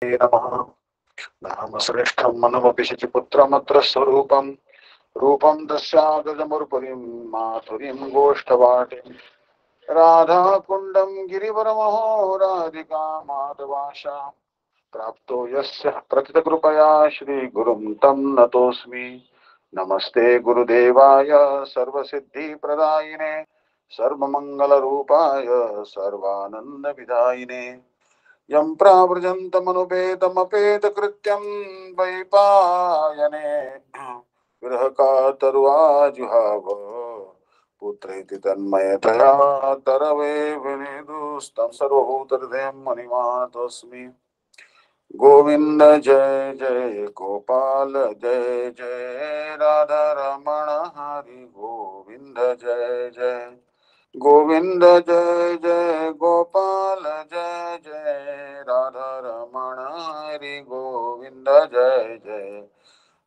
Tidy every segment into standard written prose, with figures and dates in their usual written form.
नमः। नाम श्रेष्ठं मनमपि शचिपुत्रमत्र स्वरूपं रूपं तस्यागजमुर्पुरीं माधुरीं गोष्ठवाटिं राधाकुण्डं गिरिवरमहो राधिका माधवाशा प्राप्तो यस्य प्रतितकृपया श्रीगुरुं तं नतोऽस्मि। नमस्ते गुरुदेवाय सर्वसिद्धिप्रदायिने सर्वमङ्गलरूपाय सर्वानन्दविदायिने यं प्राव्रजन्तमनुपेतमपेतकृत्यं वैपायने विरहकातरुवाजुहाव पुत्रैति तन्मयतया तरवे विनिदुस्तं सर्वभूतहृदयं मणिमातस्मि। गोविंद जय जय गोपाल जय जय राधा रमण हरि गोविंद जय जय गोविंद जय जय गोपाल जय जय राधा रमण हरि गोविंद जय जय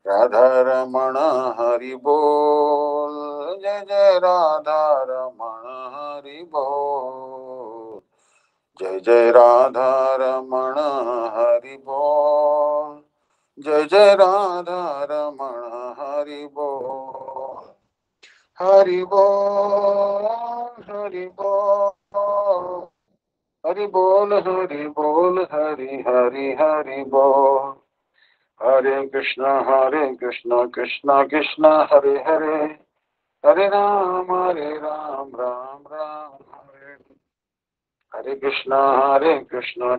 राधा रमण हरि बोल जय जय राधा रमण हरि बोल जय जय राधा रमण हरि बोल जय जय राधा रमण हरि बोल हरि बोल हरि बोल हरि बोल हरि बोल हरि हरि हरि बोल हरे कृष्णा कृष्ण कृष्ण हरे हरे हरे राम राम राम हरे हरे कृष्ण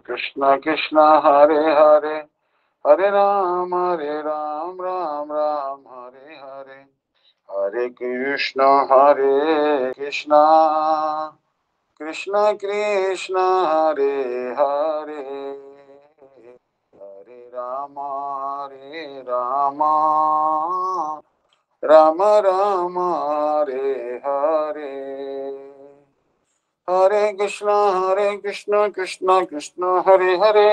कृष्ण कृष्ण हरे हरे हरे राम राम राम हरे हरे हरे कृष्ण कृष्ण कृष्ण कृष्ण हरे हरे हरे राम राम राम हरे हरे हरे कृष्ण कृष्ण कृष्ण हरे हरे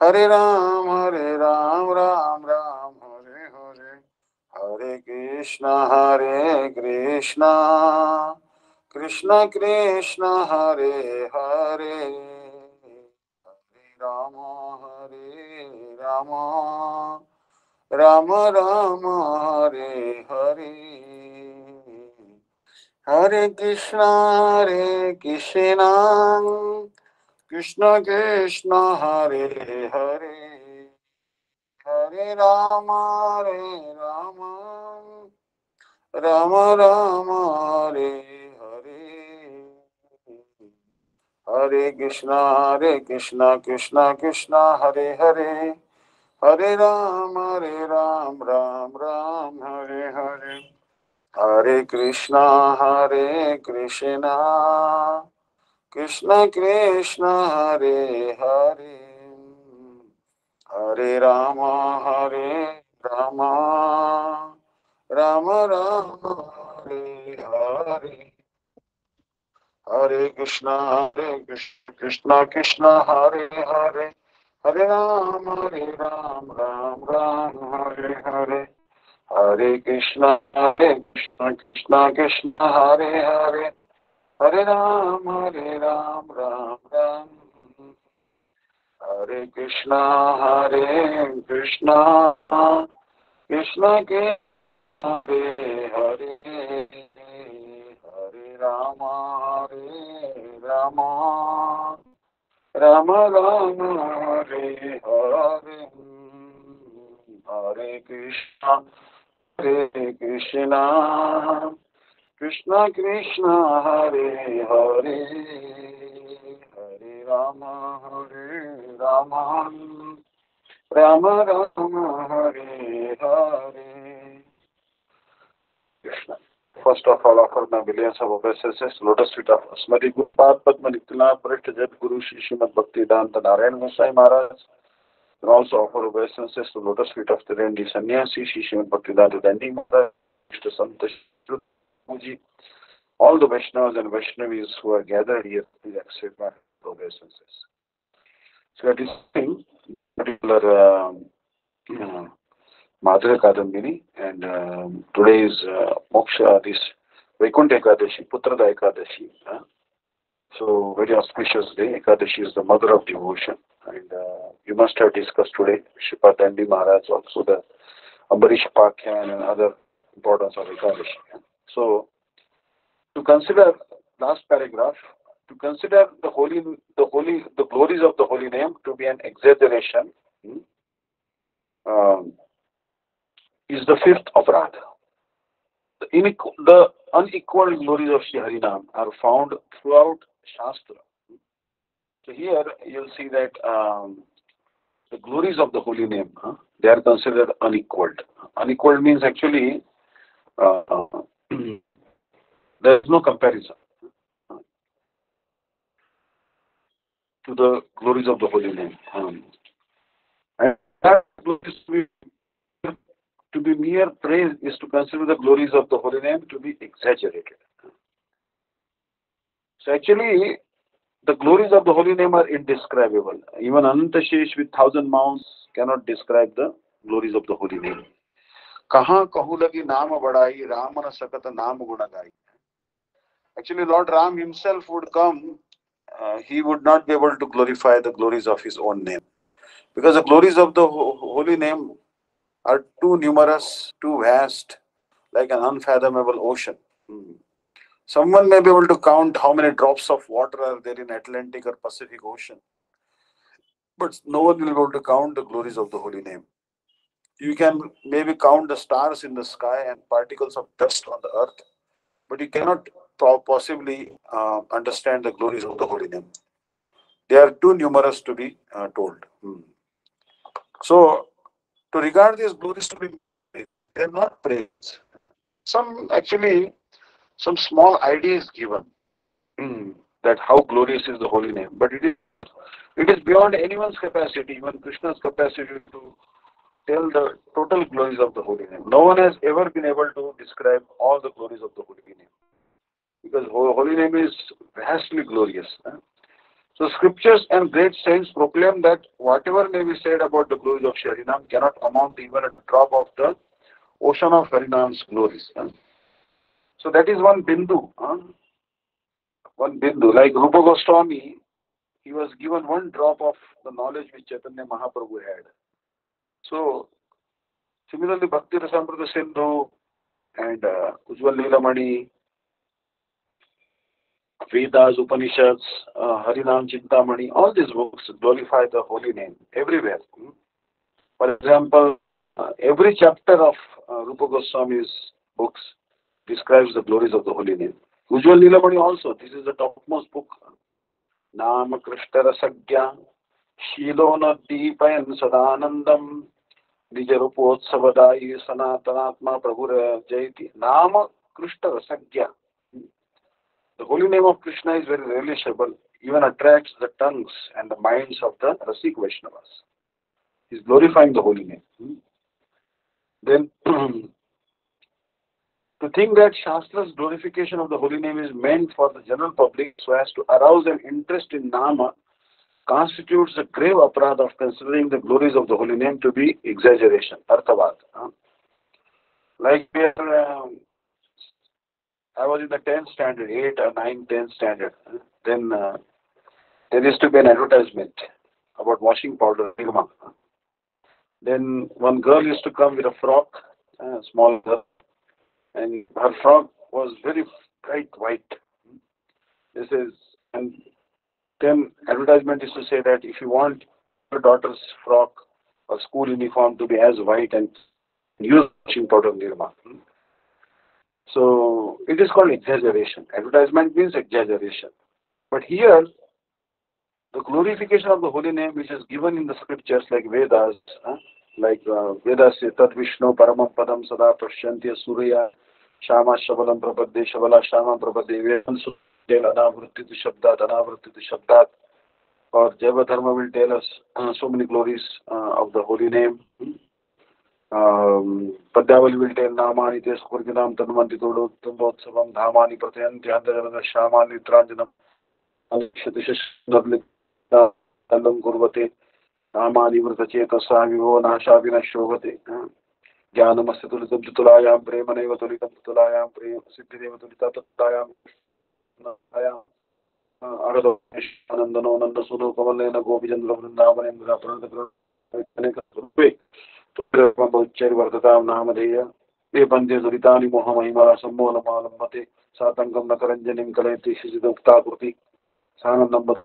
हरे राम राम राम हरे हरे हरे कृष्ण कृष्ण कृष्ण हरे हरे हरे राम राम राम हरे हरे हरे कृष्ण कृष्ण कृष्ण हरे हरे हरे राम राम राम हरे हरे हरे कृष्ण कृष्ण कृष्ण हरे हरे हरे राम राम राम हरे हरे हरे कृष्ण कृष्ण कृष्ण हरे हरे हरे राम राम राम राम हरे हरे हरे कृष्ण कृष्ण कृष्ण हरे हरे हरे राम राम राम हरे हरे हरे कृष्ण कृष्ण कृष्ण हरे हरे हरे राम राम राम हरे कृष्ण कृष्ण कृष्ण के Hare Hare Hare Ram Ram Ram Ram Hare Hare Hare Krishna Krishna Krishna Hare Hare Hare Ram Ram Ram Ram Hare Hare Krishna. First of all, offer my millions of obeisances, lotus feet of Asmati Gurupad Padma Niktana Parishta Jat Guru Shri Srimad Bhakti-Vidanta Narayana Gosai Maharaj. And also offer obeisances to lotus feet of the Rendi Sannyasi Shri Srimad Bhakti-Vidanta Dandi Maharaj, Mr. Santa Shruti, all the Vaishnavas and Vaishnavis who are gathered here, please accept my obeisances. So at this time, particular Madhurya kadambini, and today is Moksha, this Vaikuntha Ekadashi, Putrada Ekadashi. So very auspicious day. Ekadashi is the mother of devotion, and you must have discussed today. Shripat Dandi Maharaj, also the Ambarish Pakhyan and other importance of Ekadashi. So, to consider last paragraph, to consider the glories of the holy name to be an exaggeration um, is the fifth aparadha. The unequaled glories of Sri Harinam are found throughout Shastra. So here you'll see that the glories of the holy name, they are considered unequaled. Unequaled means actually uh, there is no comparison to the glories of the holy name. And that glories to be mere praise is to consider the glories of the holy name to be exaggerated. So actually, the glories of the holy name are indescribable. Even Anantashesh with 1,000 mounts cannot describe the glories of the holy name. Kaha kahu lagi naam badai, Ramana sakata naam gunagai. Actually, Lord Ram himself would come, he would not be able to glorify the glories of his own name. Because the glories of the holy name are too numerous, too vast, like an unfathomable ocean. Someone may be able to count how many drops of water are there in Atlantic or Pacific Ocean, but no one will be able to count the glories of the holy name. You can maybe count the stars in the sky and particles of dust on the earth, but you cannot possibly understand the glories of the holy name. They are too numerous to be told. So, to regard these glories to be, they are not praise. Some small idea is given that how glorious is the holy name, but it is beyond anyone's capacity, even Krishna's capacity to tell the total glories of the holy name. No one has ever been able to describe all the glories of the holy name, because holy name is vastly glorious. So scriptures and great saints proclaim that whatever may be said about the glories of Shri Harinam cannot amount to even a drop of the ocean of Harinam's glories. So that is one bindu. One bindu. Like Rupa Goswami, he was given one drop of the knowledge which Chaitanya Mahaprabhu had. So similarly, Bhakti Rasamrita Sindhu and Ujjwal Leelamani, Vedas, Upanishads, Harinam Chintamani, all these books glorify the holy name everywhere. For example, every chapter of Rupa Goswami's books describes the glories of the holy name. Ujjwal Leelamani also, this is the topmost book. Nama Krishtara Sagya, Shilona Deepayan Sadanandam, Nijarupotsamadayi Sanatanatma Prabhura Jayati. Nama Krishtara Sagya. The holy name of Krishna is very relishable, even attracts the tongues and the minds of the Rasik Vaishnavas. He is glorifying the holy name. Then, to think that Shastra's glorification of the holy name is meant for the general public so as to arouse an interest in Nama constitutes a grave aparadha of considering the glories of the holy name to be exaggeration, arthavad. Like I was in the 10th standard, 8 or 9, 10th standard. Then there used to be an advertisement about washing powder, Nirma. Then one girl used to come with a frock, a small girl, and her frock was very bright white. And then advertisement is to say that if you want your daughter's frock or school uniform to be as white, and use washing powder Nirma. So it is called exaggeration. Advertisement means exaggeration. But here, the glorification of the holy name which is given in the scriptures like Vedas, Vedas say Tat Vishnu Paramam Padam Sada Prashyanti Surya Shama Shabalam Prabhade Shabala Shama Prabhade Vedan Sudel Anavrittitu Shabdat, or Java Dharma will tell us so many glories of the holy name. Padyavali will tell Namani Tes Kurginam Tanmanti Tudu Tumbotsavam Dhamani Pratyanti Andhajana Shamani Tranjanam Alishatish Talam Kurvate Namani Vrtachetasa Vivo Nashavina Shovate Jnanamasya Tulitam Tulayam Premaneva Tulitam Tulayam Prem Siddhideva Tulita Tulayam Agado Anandano Nanda Sudo Kavalena Gopijandra Vrindavanendra Pranatha Cherry Vartatam Namadeya Bande Zuritani Mohamima Sambola Malamate Satangam Nakaranjanim Kaleti Shizukta Kurti Sanandam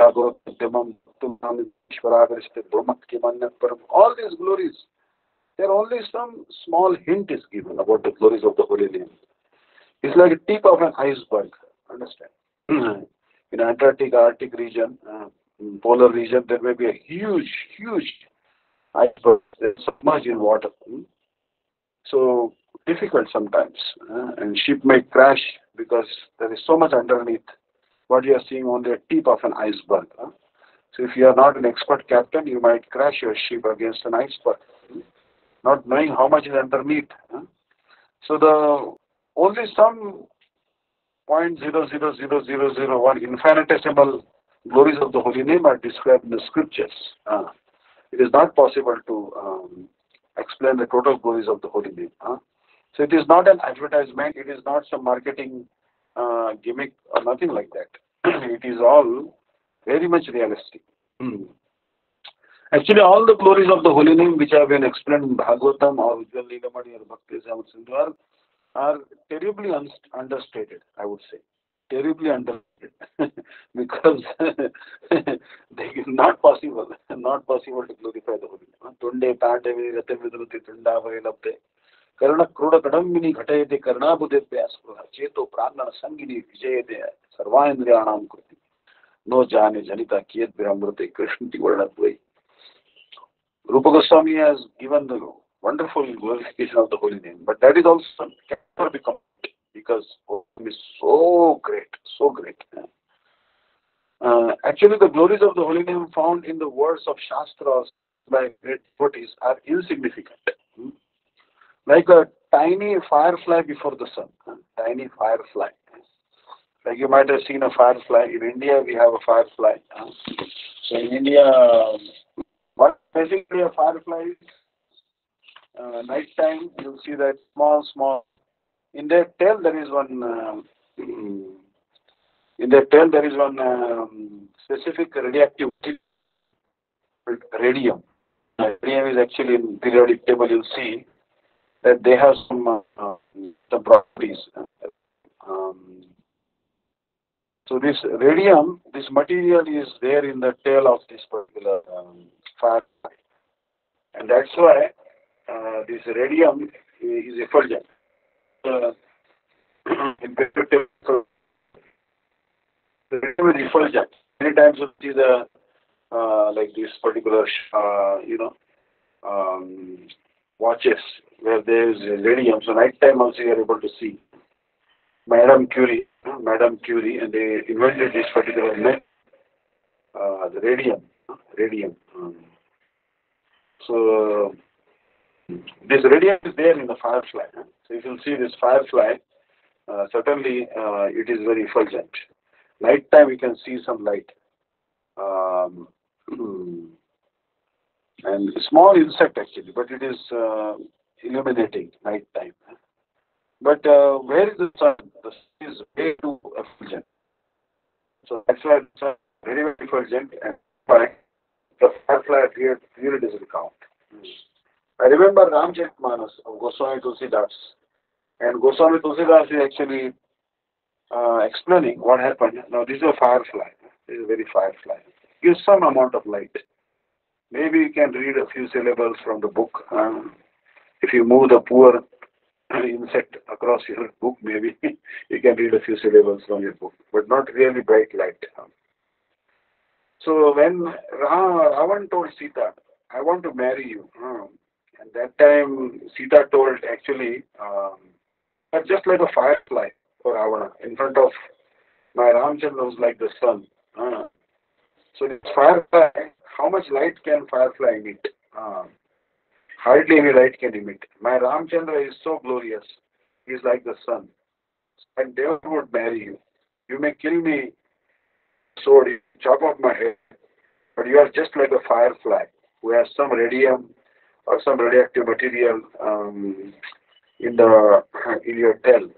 Demam Tumishwaragariste Brahmatki Manyaparam. All these glories, there only some small hint is given about the glories of the holy name. It's like a tip of an iceberg. Understand? In Antarctic, Arctic region, polar region, there may be a huge iceberg submerged in water. So difficult sometimes, and ship may crash because there is so much underneath. What you are seeing only a tip of an iceberg. So if you are not an expert captain, you might crash your ship against an iceberg, not knowing how much is underneath. So the only some 0.000001 infinitesimal glories of the holy name are described in the scriptures. It is not possible to explain the total glories of the holy name. So it is not an advertisement, it is not some marketing gimmick or nothing like that. It is all very much realistic. Actually, all the glories of the holy name which have been explained in Bhagavatam or Ujjwal Leelamani or Bhakti-Vidanta Sindhu are terribly understated, I would say. Terribly understated. Because they is not possible to glorify the holy name. Tunde Pandevi Rate Vidruti Tunda Vailabde Karana Kruda Kadambini Ghatayate Karnabhude Pyaspraha Cheto Prana Sangini Vijayate Sarvaindriyanam Kriti No Jane Janita Kiyat Viramrute Krishna Tivardadvai. Rupa Goswami has given the wonderful glorification of the holy name, but that is also can never become because holy name is so great, so great. Actually, the glories of the holy name found in the words of Shastras by great devotees are insignificant. Like a tiny firefly before the sun. Tiny firefly. Like you might have seen a firefly. In India, we have a firefly. So in India, what basically a firefly is, night time you'll see that small. In their tail there is one. Specific radioactive radium. Radium is actually in periodic table. You'll see that they have some properties. So this radium, this material is there in the tail of this particular firefly, and that's why this radium is effulgent. In perspective, the radium is effulgent. Many times you see the like this particular watches where there is radium. So night time also you are able to see. Madame Curie, and they invented this particular method, the radium. So this radium is there in the firefly. So if you see this firefly, certainly it is very effulgent. Night time you can see some light. And small insect actually, but it is illuminating night time. But where is the sun? The sun is way too effulgent. So that's why the sun is very, very effulgent, and the firefly appeared really doesn't count. I remember Ramcharitmanas of Goswami Tulsidas, and Goswami Tulsidas is actually explaining what happened. Now this is a firefly. This is a very firefly. Gives some amount of light. Maybe you can read a few syllables from the book. If you move the poor insect across your book, maybe you can read a few syllables from your book, but not really bright light. So when Ravan told Sita, I want to marry you, and that time Sita told actually, but just like a firefly for Ravana, in front of my Ramchandra was like the sun. So this firefly, how much light can firefly emit? Hardly any light can emit. My Ramchandra is so glorious. He is like the sun. And Deva would marry you. You may kill me, sword, you chop off my head, but you are just like a firefly who has some radium or some radioactive material in your tail.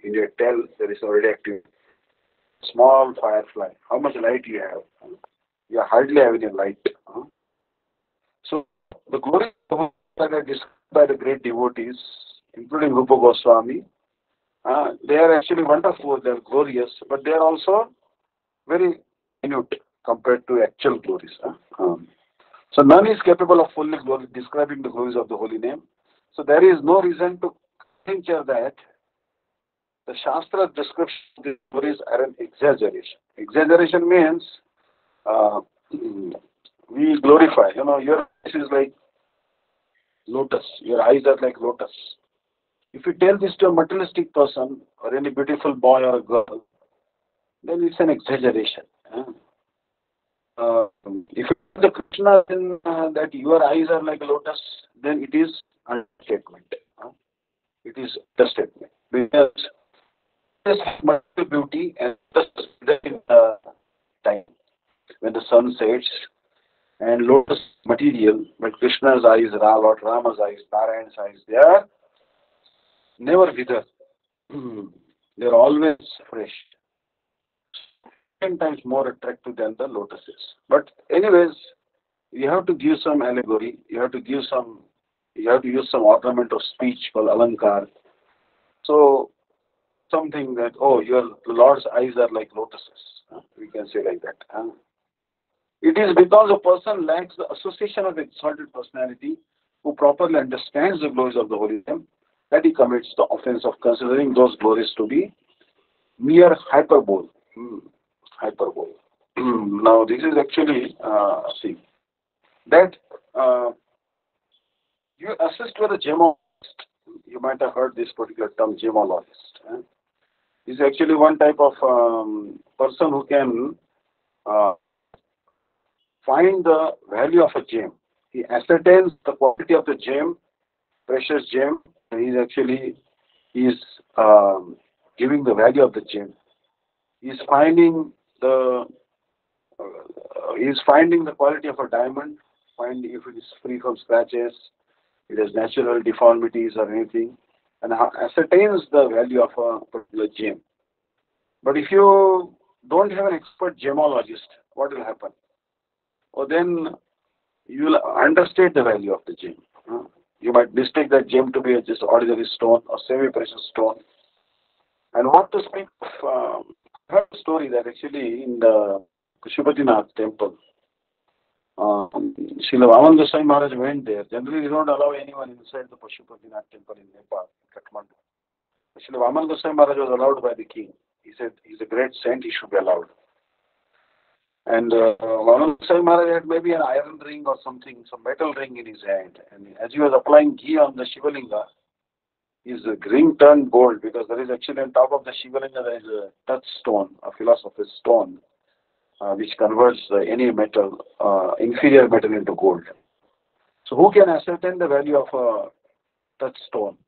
In your tail there is a radioactive. small firefly. How much light you have? You hardly have any light. So the glories of the Lord are described by the great devotees, including Rupa Goswami. They are actually wonderful, they are glorious, but they are also very minute compared to actual glories. So none is capable of fully describing the glories of the holy name. So there is no reason to think here that the Shastra description of the glories are an exaggeration. Exaggeration means uh, we glorify. Your eyes is like lotus. Your eyes are like lotus. If you tell this to a materialistic person or any beautiful boy or a girl, then it's an exaggeration. If you tell the Krishna that your eyes are like a lotus, then it is understatement. It is understatement because there's multiple beauty and just in time when the sun sets and lotus material, but Krishna's eyes, Lord Rama's eyes, Narayan's eyes, they are never wither. They're always fresh. 10 times more attractive than the lotuses. But anyways, you have to give some allegory. You have to use some ornament of speech called alankar. So something that, your Lord's eyes are like lotuses. We can say like that. It is because a person lacks the association of exalted personality who properly understands the glories of the Holy Name that he commits the offense of considering those glories to be mere hyperbole. Hyperbole. Now, this is actually, see, that you assist with a gemologist. You might have heard this particular term, gemologist. This is actually one type of person who can find the value of a gem. He ascertains the quality of the gem, precious gem, and he's giving the value of the gem. He's finding the quality of a diamond, find if it is free from scratches, it has natural deformities or anything, and ascertains the value of a particular gem. But if you don't have an expert gemologist, what will happen? Or then you will understate the value of the gem. You might mistake that gem to be just ordinary stone or semi-precious stone. And what to speak of, I heard a story that actually in the Pashupatinath temple, Srila Vaman Goswami Maharaj went there. Generally, they don't allow anyone inside the Pashupatinath temple in Nepal, Kathmandu. Srila Vaman Goswami Maharaj was allowed by the king. He said he's a great saint, he should be allowed. And Vaman Goswami Maharaj had maybe an iron ring or something, some metal ring in his hand. And as he was applying ghee on the Shivalinga, his ring turned gold because there is actually on top of the Shivalinga there is a touchstone, a philosopher's stone, which converts any metal, inferior metal into gold. So who can ascertain the value of a touchstone?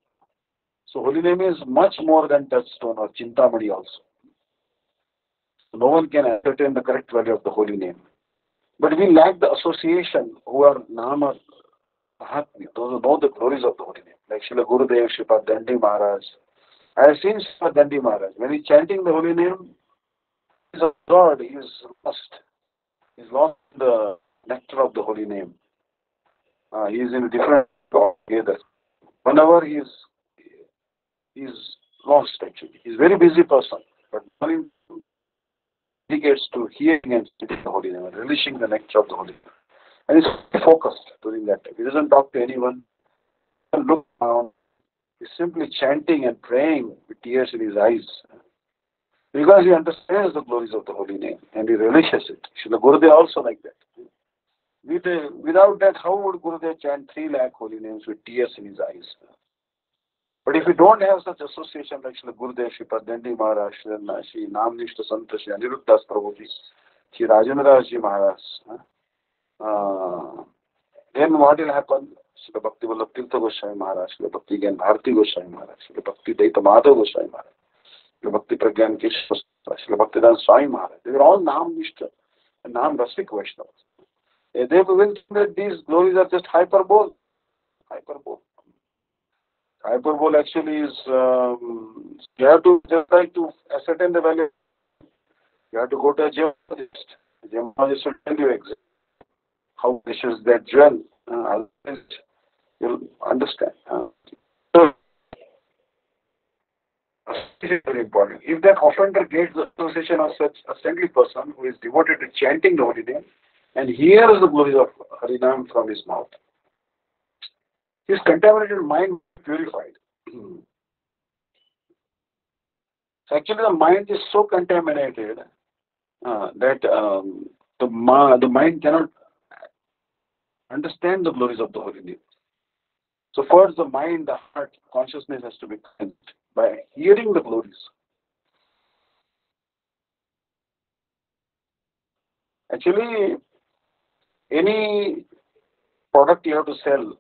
So holy name is much more than touchstone or chintamani also. No one can ascertain the correct value of the holy name. But we lack the association who are Nama Mahatma, those who know the glories of the holy name. Like Srila Gurudev, Sripad Dandi Maharaj. I have seen Sripad Dandi Maharaj. When he's chanting the holy name, he's a God, he is lost. He's lost the nectar of the holy name. He is in a different together. Whenever he is lost actually. He's a very busy person. But when he dedicates to hearing and speaking the holy name and relishing the nectar of the holy name. And he's focused during that time. He doesn't talk to anyone. He doesn't look around. He's simply chanting and praying with tears in his eyes. Because he understands the glories of the holy name and he relishes it. Srila Gurudev also like that. Without that, how would Gurudev chant 3 lakh holy names with tears in his eyes? But if we don't have such association like Srila Gurudev, Sri Padandi Maharaj, Sri Namnishta Santa, Sri Aniruddhas Prabhuji, Sri Rajendra Ji Maharaj, then what will happen? Srila Bhakti Vallabh Tirtha Goswami Maharaj, Srila Bhakti Gyan Bharati Goswami Maharaj, Srila Bhakti Daita Madhav Goswami Maharaj, Srila Bhakti Pragyan Keshava, Srila Bhaktivedanta Swami Maharaj. They were all Namnishta and Nam Rasik Vaishnavas. They will think that these glories are just hyperbole. Hyperbole. Hyperbole actually is, you have to just try to ascertain the value. You have to go to a gemologist. A gemologist will tell you exactly how precious that jewel. Otherwise, you'll understand. So, this is very important. If that offender gets the association of such a saintly person who is devoted to chanting the holy name and hears the glories of Harinam from his mouth, his contaminated mind is purified. So actually, the mind is so contaminated that the mind cannot understand the glories of the holy name. So first, the mind, the heart, consciousness has to be cleansed by hearing the glories. Actually, any product you have to sell,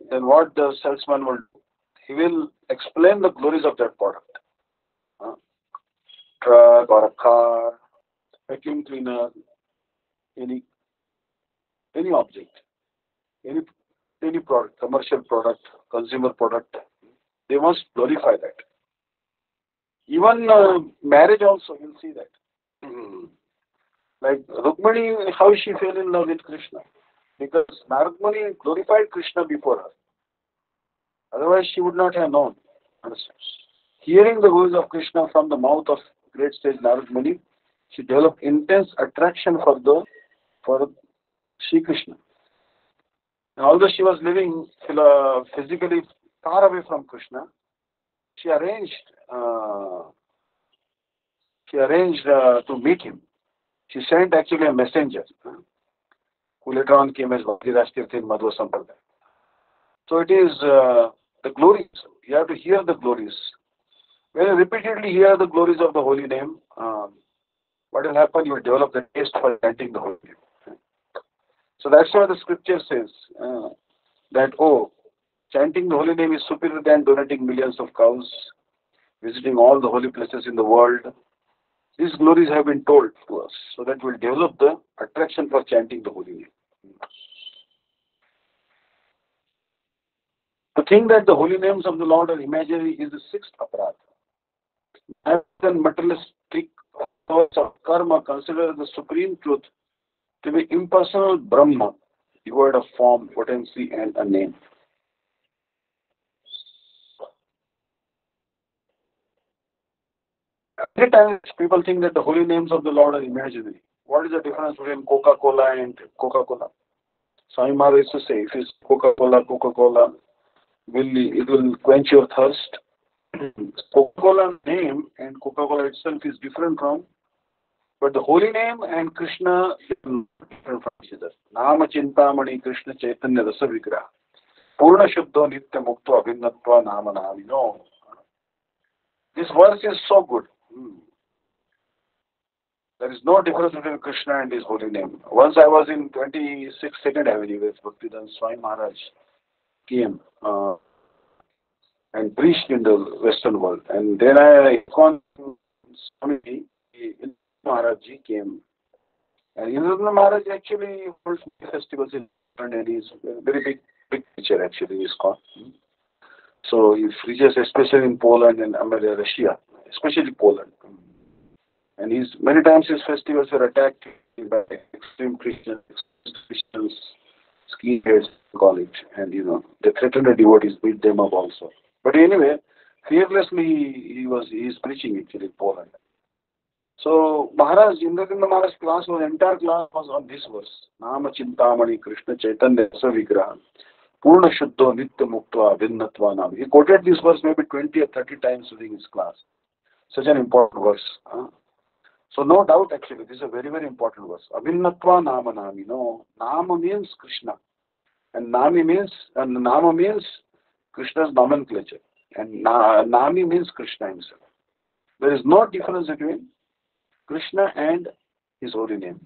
then what the salesman will do? He will explain the glories of that product. Uh, Truck or a car, vacuum cleaner, any any object, any any product, commercial product, consumer product, they must glorify that. Even marriage also, you'll see that. Mhm. Like Rukmani, how she fell in love with Krishna? Because Rukmani glorified Krishna before her. Otherwise, she would not have known. Understand? Hearing the words of Krishna from the mouth of great sage Narad Muni, she developed intense attraction for Sri Krishna. And although she was living physically far away from Krishna, she arranged uh, to meet him. She sent actually a messenger who later on came as Bhakti-Vidanta Vishnu Daivata Maharaj. So it is the glories. You have to hear the glories. When you repeatedly hear the glories of the holy name, what will happen? You will develop the taste for chanting the holy name. So that's why the scripture says that, chanting the holy name is superior than donating millions of cows, visiting all the holy places in the world. These glories have been told to us so that we'll develop the attraction for chanting the holy name. To think that the holy names of the Lord are imaginary is the sixth aparadha. Rather than materialistic thoughts of karma, consider the supreme truth to be impersonal Brahma, devoid of form, potency, and a name. Many times people think that the holy names of the Lord are imaginary. What is the difference between Coca-Cola and Coca-Cola? Swami Maharaj used to say, if it's Coca-Cola, it will quench your thirst. Coca-Cola name and Coca-Cola itself is different from, but the holy name and Krishna is different from each other. Nama Chintamani Krishna Chaitanya Rasa Vigraha. Purna Shuddho Nitya Mukto Abhinnatva Nama Nami. No. This verse is so good. There is no difference between Krishna and his holy name. Once I was in 26th Avenue with Bhakti-Vidanta Swami Maharaj came and preached in the Western world. And then Swami Maharaj ji came. And Indra Maharaj actually holds festivals in Ireland, and he's a very big teacher actually, he's called. So he preaches especially in Poland and Russia, especially Poland. And many times his festivals were attacked by extreme Christians, skinheads, call it. And they threatened the devotees, beat them up also. But anyway, fearlessly he is preaching actually in Poland. So Maharaj, Indra Maharaj's entire class was on this verse. Nama Chintamani Krishna Chaitanya Rasa Vigraha. Purna Shuddho Nitya Muktva Abhinnatva Nam. He quoted this verse maybe 20 or 30 times during his class. Such an important verse. So no doubt actually, this is a very, very important verse. Abhinnatva Nama Nami. No, Nama means Krishna. And Nama means Krishna's nomenclature. And Nami means Krishna himself. There is no difference between Krishna and his holy name.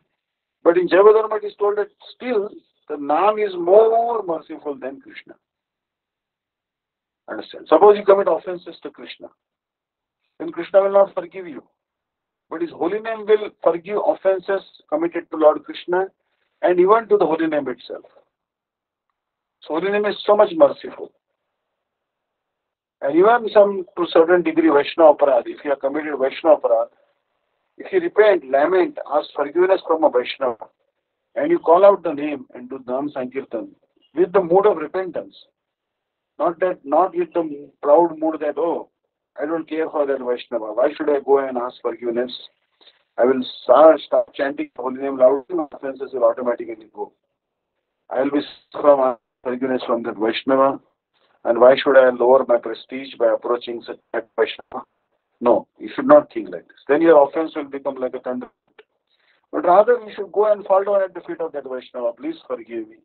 But in Jaiva it is told that still the Nam is more merciful than Krishna. Understand? Suppose you commit offenses to Krishna, then Krishna will not forgive you. But his holy name will forgive offenses committed to Lord Krishna and even to the holy name itself. So holy name is so much merciful. And even to a certain degree Vaishnava aparad, if you have committed Vaishnava aparad, If you repent, lament, ask forgiveness from a Vaishnava, and you call out the name and do Nam Sankirtan with the mood of repentance, not with the proud mood that, oh, I don't care for that Vaishnava. Why should I go and ask forgiveness? I will start chanting the holy name loudly, my offenses will automatically go. I will be from forgiveness from that Vaishnava, and why should I lower my prestige by approaching such a Vaishnava? No, you should not think like this. Then your offense will become like a thunder. But rather, you should go and fall down at the feet of that Vaishnava. Please forgive me.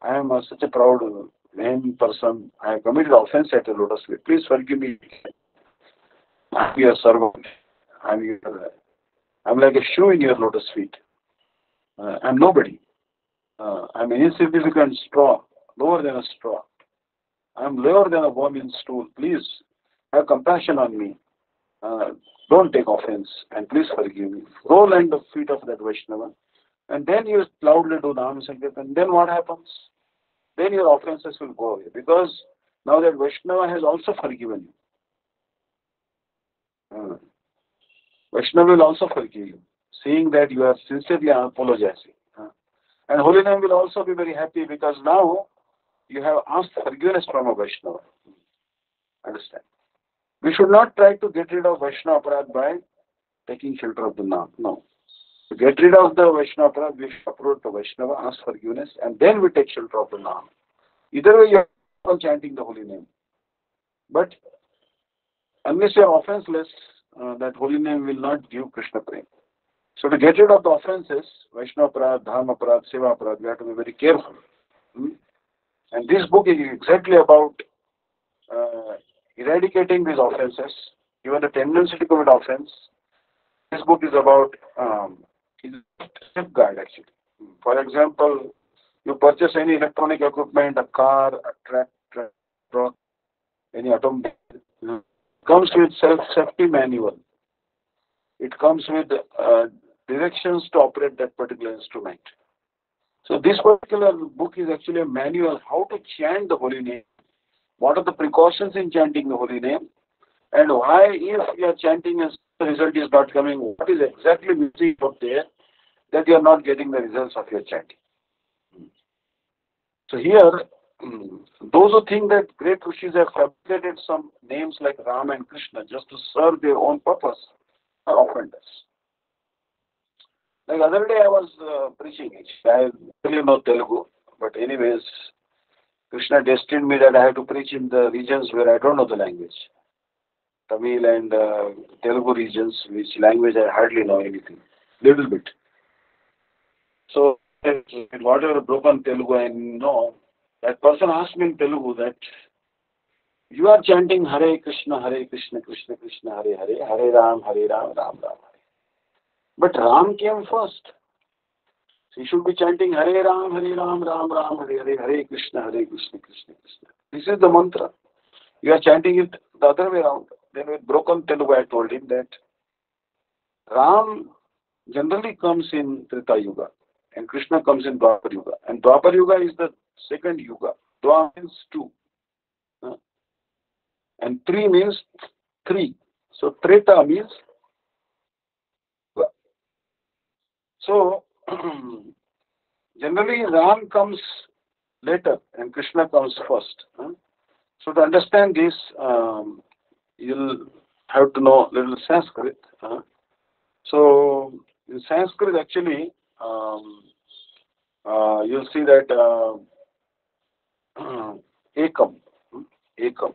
I am such a proud, vain person. I have committed offense at your lotus feet. Please forgive me. I am your servant. I'm like a shoe in your lotus feet. I'm nobody. I'm an insignificant straw, lower than a straw. I'm lower than a worm in stool. Please have compassion on me. Don't take offense and please forgive me. Roll at the feet of that Vaishnava. And then you loudly do Nam Sankirtan. Then what happens? Then your offenses will go away. Because now that Vaishnava has also forgiven you. Vaishnava will also forgive you, seeing that you are sincerely apologizing. And Holy Name will also be very happy because now you have asked forgiveness from a Vaishnava. Understand? We should not try to get rid of Vaishnava Aparad by taking shelter of the Nam. No. To get rid of the Vaishnava Aparad, we should approach the Vaishnava, ask forgiveness, and then we take shelter of the Nam. Either way, you are chanting the Holy Name. But unless you are offenseless, that Holy Name will not give Krishna Prem. So to get rid of the offenses, Vaishnava Aparad, Dharma Aparad, Seva Aparad, we have to be very careful. And this book is exactly about eradicating these offenses, even the tendency to commit offense. This book is about safeguard actually. For example, you purchase any electronic equipment, a car, a tractor, truck, any automobile, comes with self-safety manual. It comes with directions to operate that particular instrument. So this particular book is actually a manual how to chant the holy name. What are the precautions in chanting the holy name? And why, if you are chanting and the result is not coming, what is exactly missing out there that you are not getting the results of your chanting? So here, those who think that great rishis have fabricated some names like Ram and Krishna just to serve their own purpose are offenders. Like other day I was preaching. I really know Telugu, but anyways, Krishna destined me that I have to preach in the regions where I don't know the language. Tamil and Telugu regions, which language I hardly know anything. Little bit. So, whatever broken Telugu I know, that person asked me in Telugu that you are chanting Hare Krishna, Krishna Krishna, Hare Hare, Hare Ram, Ram Ram, Hare. But Ram came first. So you should be chanting Hare Ram, Ram Ram, Hare Hare, Hare Krishna, Krishna Krishna. This is the mantra. You are chanting it the other way around. Then with broken Telugu I told him that Ram generally comes in Treta Yuga and Krishna comes in Dwapar Yuga. And Dwapar Yuga is the second Yuga. Dwa means two. And three means three. So Treta means Yuga. So generally Ram comes later and Krishna comes first. So to understand this, you'll have to know a little Sanskrit. So in Sanskrit actually, you'll see that ekam,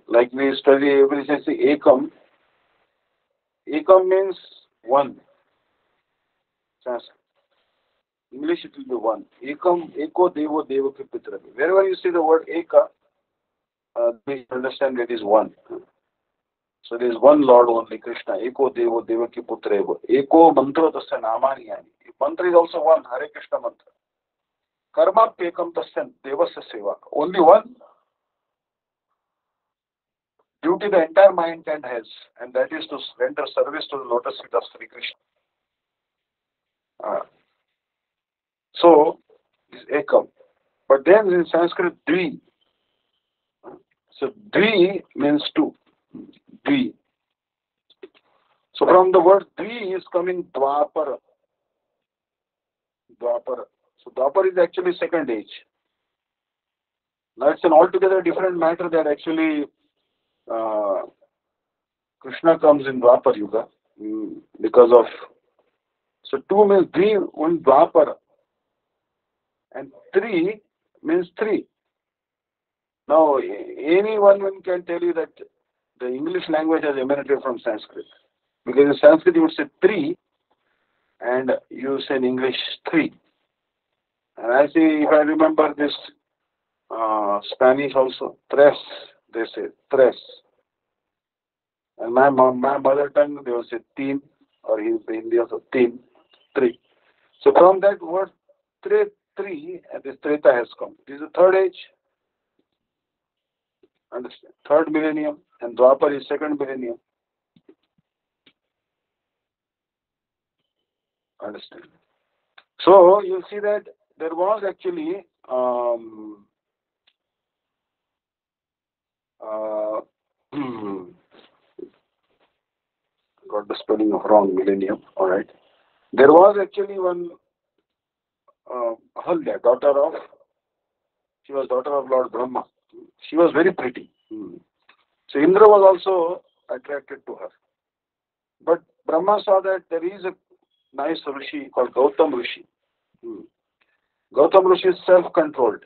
like we study every say ekam. Ekam means one. Sanskrit. English it will be one. Ekam, eko, devo, devaki, pitravi. Wherever you see the word eka, please understand that is one. So there is one Lord only, Krishna. Eko devo, devaki, putreva. Eko mantra tasya namani yani. Mantra is also one, Hare Krishna mantra. Karma pekam tasya devasya seva. Only one duty the entire mankind has, and that is to render service to the lotus feet of Sri Krishna. So, this ekam. But then in Sanskrit, dvi. So, dvi means two. Dvi. So from the word Dvi is coming Dwapara. Dwapara. So Dwapara is actually second age. Now it's an altogether different matter that actually uh, Krishna comes in Dwapar Yuga because of. So two means Dvi, one Dwapara, and three means three. Now anyone can tell you that the English language has emanated from Sanskrit, because in Sanskrit you would say three, and you say in English three. And I see, if I remember this Spanish also, tres, they say tres. And my mother tongue, they will say teen, or in Hindi also teen, three. So from that word three, and this Treta has come. This is the third age, understand? Third millennium, and Dwapar is second millennium, understand? So you see that there was actually uh, got the spelling of wrong millennium. All right, there was actually one Ahalya, she was daughter of Lord Brahma. She was very pretty. So Indra was also attracted to her. But Brahma saw that there is a nice Rishi called Gautam Rishi. Gautam Rishi is self-controlled.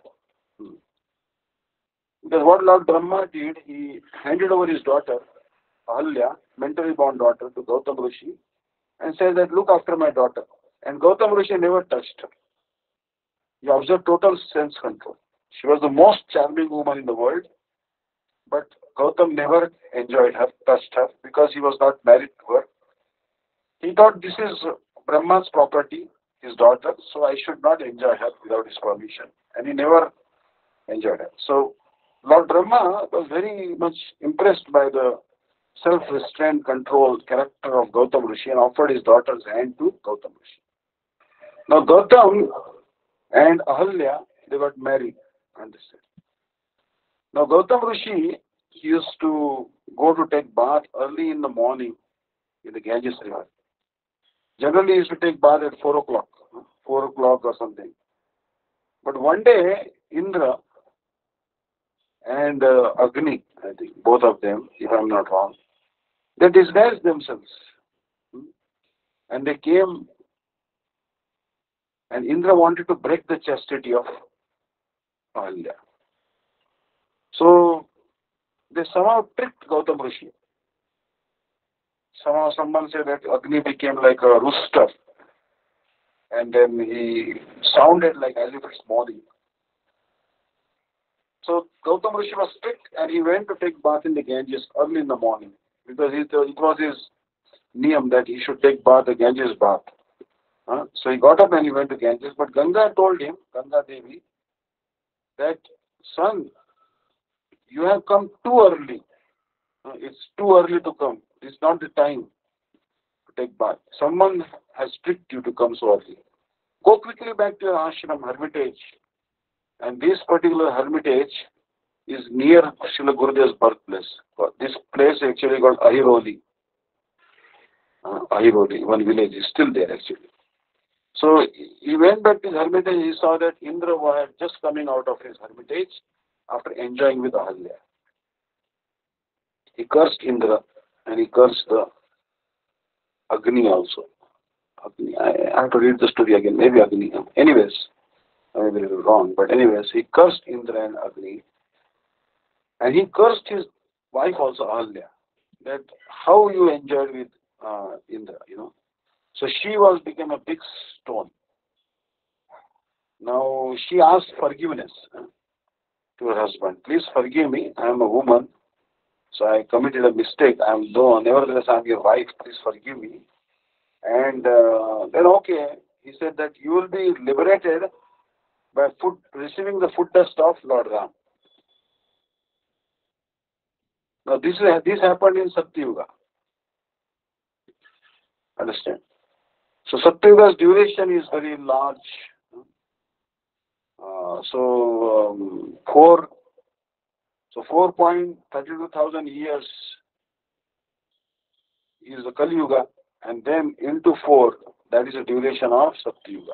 Because what Lord Brahma did, he handed over his daughter, Ahalya, mentally born daughter, to Gautam Rishi and said that, look after my daughter. And Gautam Rishi never touched her. He observed total sense control. She was the most charming woman in the world, but Gautam never enjoyed her, touched her, because he was not married to her. He thought this is Brahma's property, his daughter, so I should not enjoy her without his permission. And he never enjoyed her. So Lord Brahma was very much impressed by the self-restrained, controlled character of Gautam Rishi and offered his daughter's hand to Gautam Rishi. Now Gautam and Ahalya, they got married, understand. Now Gautam Rishi, he used to go to take bath early in the morning in the Ganges river. Generally he used to take bath at 4 o'clock, 4 o'clock or something. But one day, Indra and Agni, I think, both of them, if I'm not wrong, they disguised themselves. And they came, and Indra wanted to break the chastity of Ahalya. So they somehow tricked Gautam Rishi. Somehow someone said that Agni became like a rooster, and then he sounded like as if it's morning. So Gautam Rishi was tricked, and he went to take bath in the Ganges early in the morning, because it was his niyam that he should take bath, the Ganges bath. So he got up and he went to Ganges, but Ganga told him, Ganga Devi, that son, you have come too early. It's too early to come. It's not the time to take bath. Someone has tricked you to come so early. Go quickly back to your ashram, hermitage. And this particular hermitage is near Srila Gurudev's birthplace. This place actually called Ahiroli. Ahiroli, one village, is still there actually. So he went back to his hermitage. He saw that Indra was just coming out of his hermitage after enjoying with Ahalya. He cursed Indra and he cursed the Agni also. Agni. I have to read the story again. Maybe Agni. Anyways, I may be wrong, but anyways, he cursed Indra and Agni, and he cursed his wife also, Ahalya. That how you enjoyed with Indra, So she became a big stone. Now she asked forgiveness to her husband. Please forgive me. I am a woman, so I committed a mistake. Nevertheless, I am your wife. Please forgive me. And then okay, he said that you will be liberated by receiving the foot dust of Lord Ram. Now this happened in Satyuga. Understand? So Satyuga's duration is very large. So 4.32,000 years is the Kali Yuga, and then into 4, that is the duration of Satya Yuga.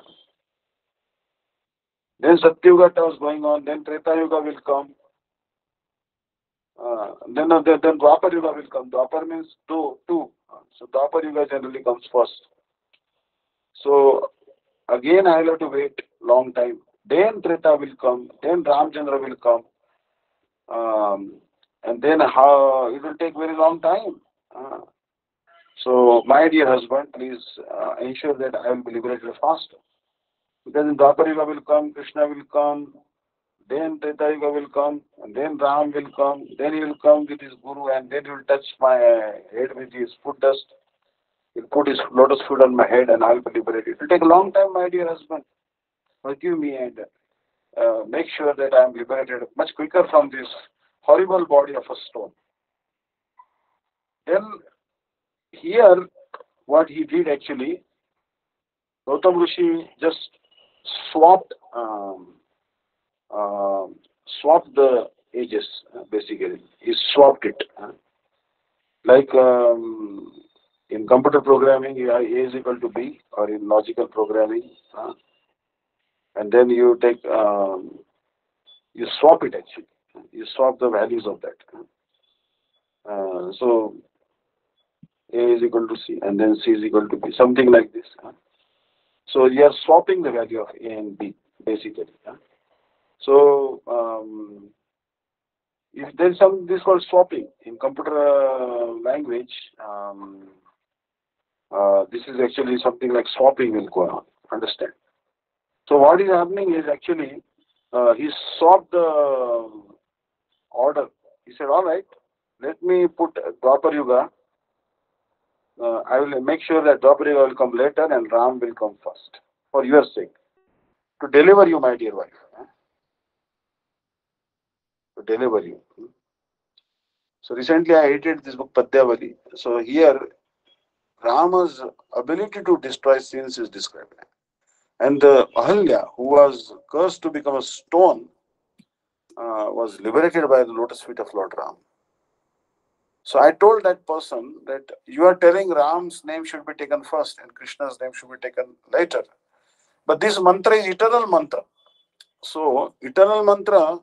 Then Satya Yuga was going on, then Treta Yuga will come, then Dwapar Yuga will come. Dwapar means two. So Dwapar Yuga generally comes first. So again I will have to wait long time. Then Treta will come, then Ramchandra will come, and then how it will take very long time. So my dear husband, please ensure that I will be liberated faster. Because in Dwapar Yuga will come, Krishna will come, then Treta Yuga will come, and then Ram will come, then he will come with his guru, and then he will touch my head with his foot dust. He'll put his lotus foot on my head and I'll be liberated. It will take a long time, my dear husband. Forgive me and make sure that I am liberated much quicker from this horrible body of a stone. Then here, what he did actually, Gautam Rishi just swapped swapped the ages, basically. He swapped it. Like in computer programming, you have A is equal to B, or in logical programming, and then you take, you swap it actually. You swap the values of that. So A is equal to C, and then C is equal to B, something like this. So you are swapping the value of A and B, basically. So if there is this called swapping in computer language, this is actually something like swapping will go on. Understand? So what is happening is actually he swapped the order. He said, "All right, let me put Dwapar Yuga. I will make sure that Dwapar Yuga will come later and Ram will come first, for your sake, to deliver you, my dear wife, to deliver you." So recently I edited this book Padyavali. So here Rama's ability to destroy sins is described. And Ahalya, who was cursed to become a stone, was liberated by the lotus feet of Lord Ram. So I told that person that you are telling Ram's name should be taken first and Krishna's name should be taken later. But this mantra is eternal mantra. So eternal mantra,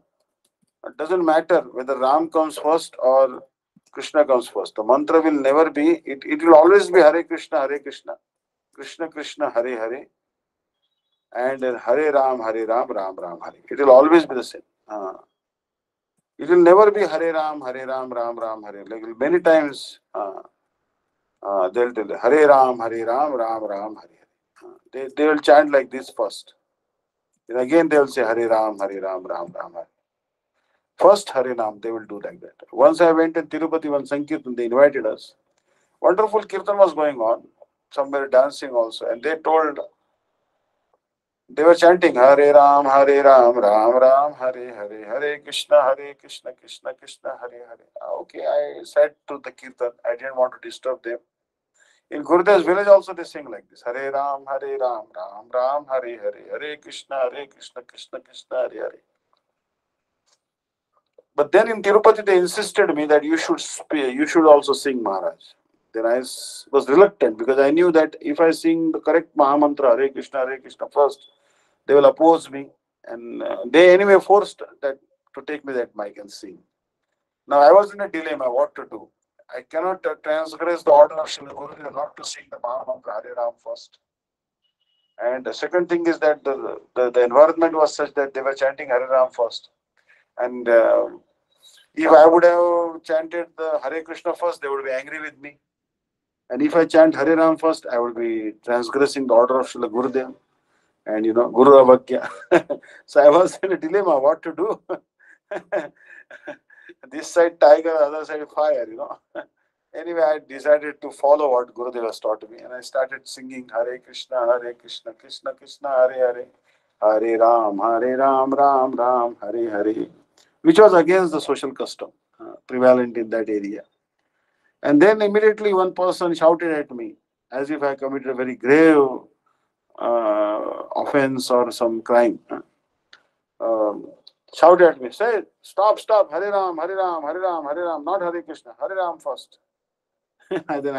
it doesn't matter whether Ram comes first or Krishna comes first. The mantra will never be, it will always be Hare Krishna, Krishna Krishna, Hare Hare, and Hare Ram, Ram Ram, Hare. It will always be the same. It will never be Hare Ram, Ram Ram, Hare. Like many times they'll tell Hare Ram, Ram Ram, Hare. They will chant like this first. Then again they will say Hare Ram, Ram Ram, Hare. First Hare Ram, they will do like that. Once I went in Tirupati, one Sankirtan, they invited us. Wonderful Kirtan was going on. Some were dancing also. And they were chanting Hare Ram, Ram Ram, Hare Hare, Hare Krishna, Krishna Krishna, Hare Hare. Okay, I said to the Kirtan, I didn't want to disturb them. In Gurudev's village also they sing like this. Hare Ram, Ram Ram, Hare Hare, Hare Krishna, Krishna Krishna, Hare Hare. But then in Tirupati they insisted me that you should also sing Maharaj. Then I was reluctant because I knew that if I sing the correct Mahamantra, Hare Krishna first, they will oppose me. And they anyway forced that to take me that mic and sing. Now I was in a dilemma what to do. I cannot transgress the order of Srila Gurudev not to sing the Mahamantra Hare Ram first. And the second thing is that the environment was such that they were chanting Hare Ram first. And if I would have chanted the Hare Krishna first, they would be angry with me. And if I chant Hare Ram first, I would be transgressing the order of Srila Gurudev. And Guru Avakya. So I was in a dilemma what to do. This side tiger, other side fire, Anyway, I decided to follow what Gurudev has taught me. And I started singing Hare Krishna, Krishna Krishna, Hare Hare. Hare Ram, Ram Ram, Hare Hare. Which was against the social custom prevalent in that area. And then immediately one person shouted at me as if I committed a very grave offense or some crime. Shouted at me, say, stop, Hare Ram, not Hare Krishna, Hare Ram first. And then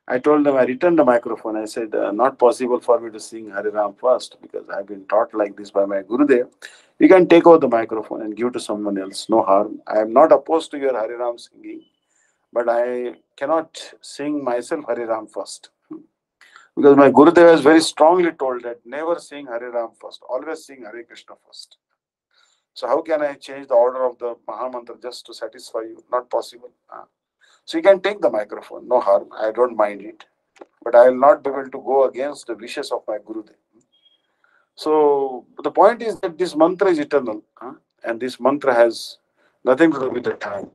I told them, I returned the microphone. I said, not possible for me to sing Hare Ram first because I've been taught like this by my Gurudev. You can take over the microphone and give to someone else. No harm. I am not opposed to your Hare Ram singing, but I cannot sing myself Hare Ram first. Because my Gurudev has very strongly told that never sing Hare Ram first, always sing Hare Krishna first. So how can I change the order of the Mahamantra just to satisfy you? Not possible. So you can take the microphone, no harm. I don't mind it. But I will not be able to go against the wishes of my Gurudev. So the point is that this mantra is eternal, and this mantra has nothing to do with the time.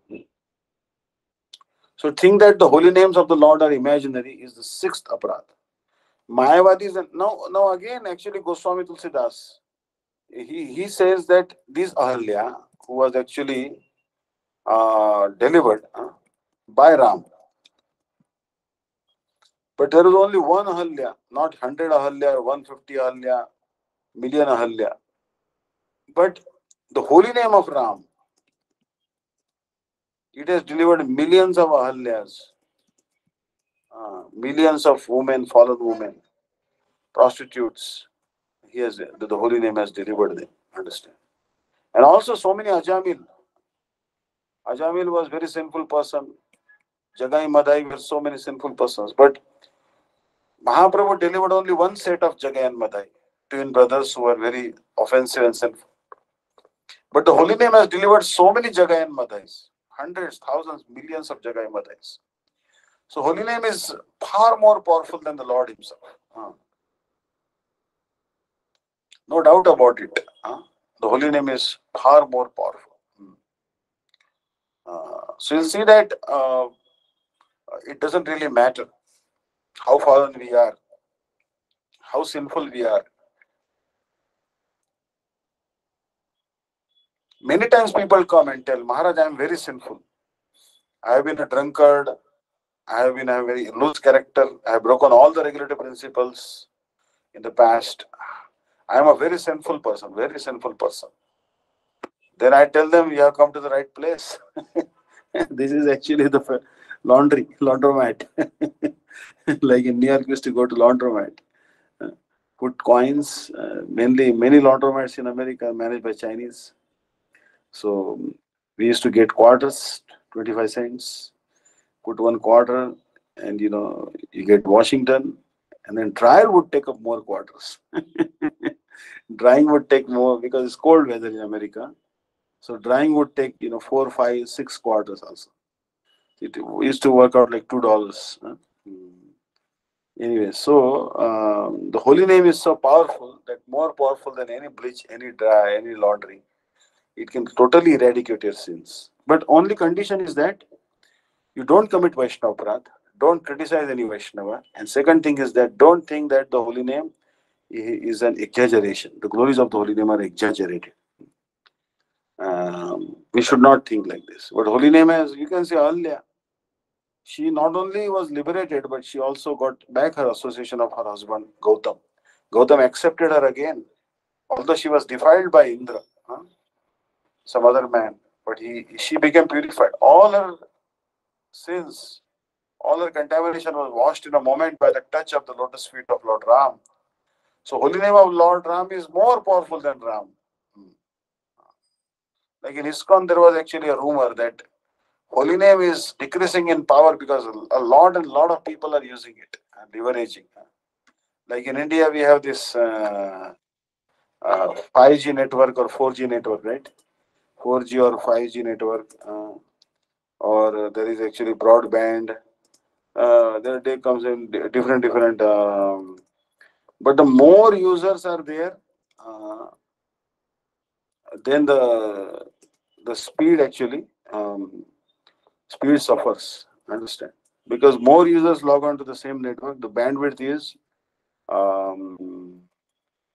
So think that the holy names of the Lord are imaginary is the sixth aparadha. Mayavadis, and now again, actually, Goswami Tulsidas, he says that this Ahalya, who was actually delivered by Ram, but there is only one Ahalya, not 100 Ahalya or 150 Ahalya, million Ahalya. But the holy name of Ram, it has delivered millions of Ahalyas, millions of women, fallen women, prostitutes. The holy name has delivered them. Understand? And also so many Ajamil. Ajamil was very sinful person. Jagai Madai were so many sinful persons. But Mahaprabhu delivered only one set of Jagai and Madai, twin brothers who were very offensive and sinful. But the holy name has delivered so many Jagai and Madais, hundreds, thousands, millions of Jagai and Madais. So holy name is far more powerful than the Lord himself. No doubt about it. The holy name is far more powerful. So you'll see that it doesn't really matter how fallen we are, how sinful we are. Many times people come and tell, Maharaj, I am very sinful. I have been a drunkard. I have been a very loose character. I have broken all the regulative principles in the past. I am a very sinful person, very sinful person. Then I tell them, you have come to the right place. This is actually the laundromat. Like in New York, used to go to laundromat. Put coins, mainly many laundromats in America are managed by Chinese. So we used to get quarters, 25 cents, put one quarter, and you get Washington, and then dryer would take up more quarters. Drying would take more because it's cold weather in America. So drying would take 4, 5, 6 quarters also. It used to work out like $2. Anyway, so the holy name is so powerful that more powerful than any bleach, any dry, any laundry. It can totally eradicate your sins. But only condition is that you don't commit Vaishnava Aparadha, don't criticize any Vaishnava. And second thing is that don't think that the holy name is an exaggeration. The glories of the holy name are exaggerated. We should not think like this. But holy name, as you can say, Ahalya, she not only was liberated, but she also got back her association of her husband, Gautam. Gautam accepted her again, although she was defiled by Indra, some other man. But she became purified. All her sins, all her contamination was washed in a moment by the touch of the lotus feet of Lord Ram. So holy name of Lord Ram is more powerful than Ram. Like in ISKCON, there was actually a rumor that holy name is decreasing in power because a lot of people are using it and leveraging. Like in India, we have this 5G network or 4G network, right? 4G or 5G network, or there is actually broadband. There comes in different. But the more users are there, then the speed actually speed suffers. Understand? Because more users log on to the same network, the bandwidth is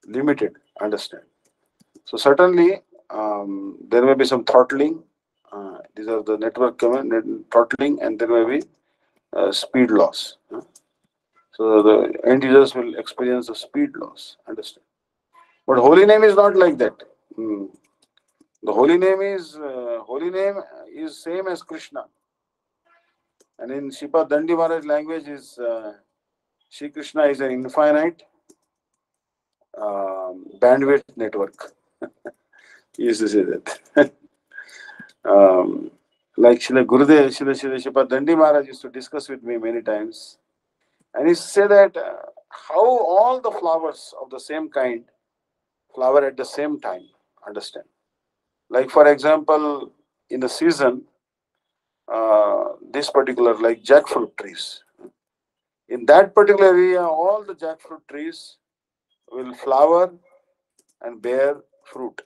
limited. Understand? So certainly there may be some throttling. These are the network throttling, and there may be speed loss. So the end users will experience a speed loss. Understand? But holy name is not like that. The holy name is same as Krishna. And in Sripad Dandi Maharaj language is Sri Krishna is an infinite bandwidth network. He used to say that. um, like Srila Gurudev, Srila Sripad Dandi Maharaj used to discuss with me many times. And he said that how all the flowers of the same kind flower at the same time. Understand? Like for example, in the season, this particular like jackfruit trees. In that particular area, all the jackfruit trees will flower and bear fruit.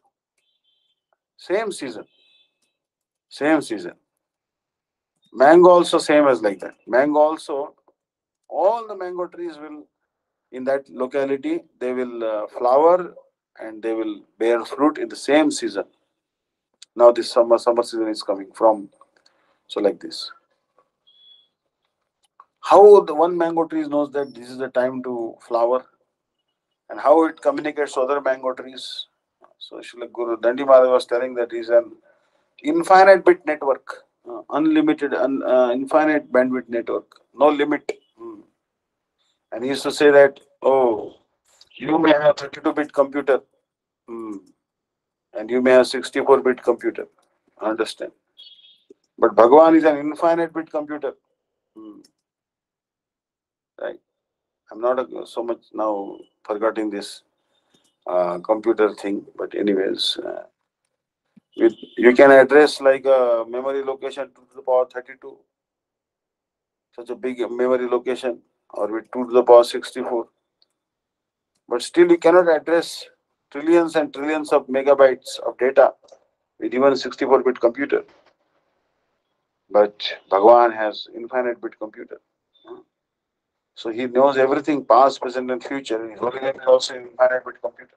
Same season. Same season. Mango also same as like that. Mango also, all the mango trees will in that locality they will flower and they will bear fruit in the same season. Now this summer season is coming from, so like this. How the one mango tree knows that this is the time to flower and how it communicates to other mango trees. So Srila Guru Dandi Maharaj was telling that is an infinite bit network, unlimited, infinite bandwidth network, no limit. And he used to say that, oh, you may have 32-bit computer, and you may have 64-bit computer. Understand? But Bhagavan is an infinite bit computer. Right? I'm not so much now forgetting this computer thing, but anyways, you can address like a memory location 2 to the power 32, such a big memory location, or with 2 to the power 64. But still, you cannot address trillions and trillions of megabytes of data with even 64-bit computer. But Bhagavan has infinite bit computer. So he knows everything past, present, and future. His holy name is also infinite bit computer.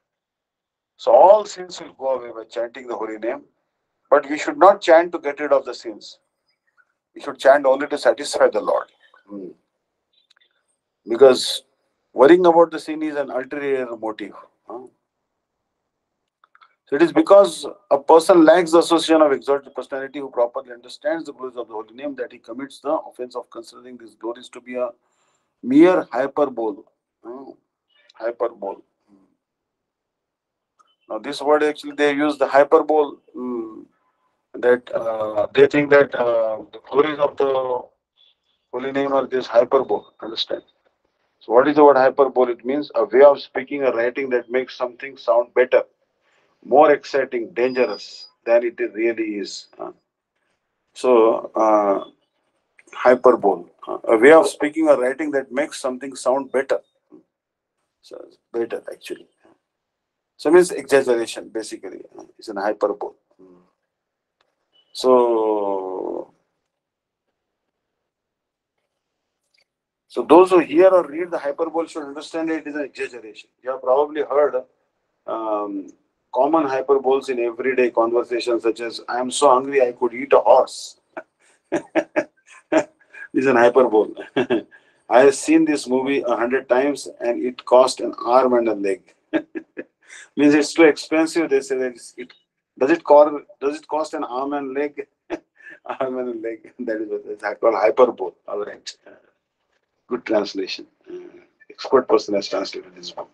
So all sins will go away by chanting the holy name. But we should not chant to get rid of the sins. We should chant only to satisfy the Lord. Because worrying about the sin is an ulterior motive. So it is because a person lacks the association of exalted personality who properly understands the glories of the holy name that he commits the offense of considering these glories to be a mere hyperbole. Hyperbole. Now this word actually they use the hyperbole that they think that the glories of the holy name are this hyperbole. Understand? So what is the word hyperbole? It means a way of speaking or writing that makes something sound better, more exciting, dangerous than it really is. So hyperbole, a way of speaking or writing that makes something sound better. So better actually. So means exaggeration basically. It's an hyperbole. So those who hear or read the hyperbole should understand it is an exaggeration. You have probably heard common hyperboles in everyday conversation, such as "I am so hungry I could eat a horse." This is an hyperbole. I have seen this movie 100 times and it cost an arm and a leg. Means it's too expensive. They say that does it cost an arm and leg? Arm and a leg. That is what it's called hyperbole. All right. Good translation. Expert person has translated this book.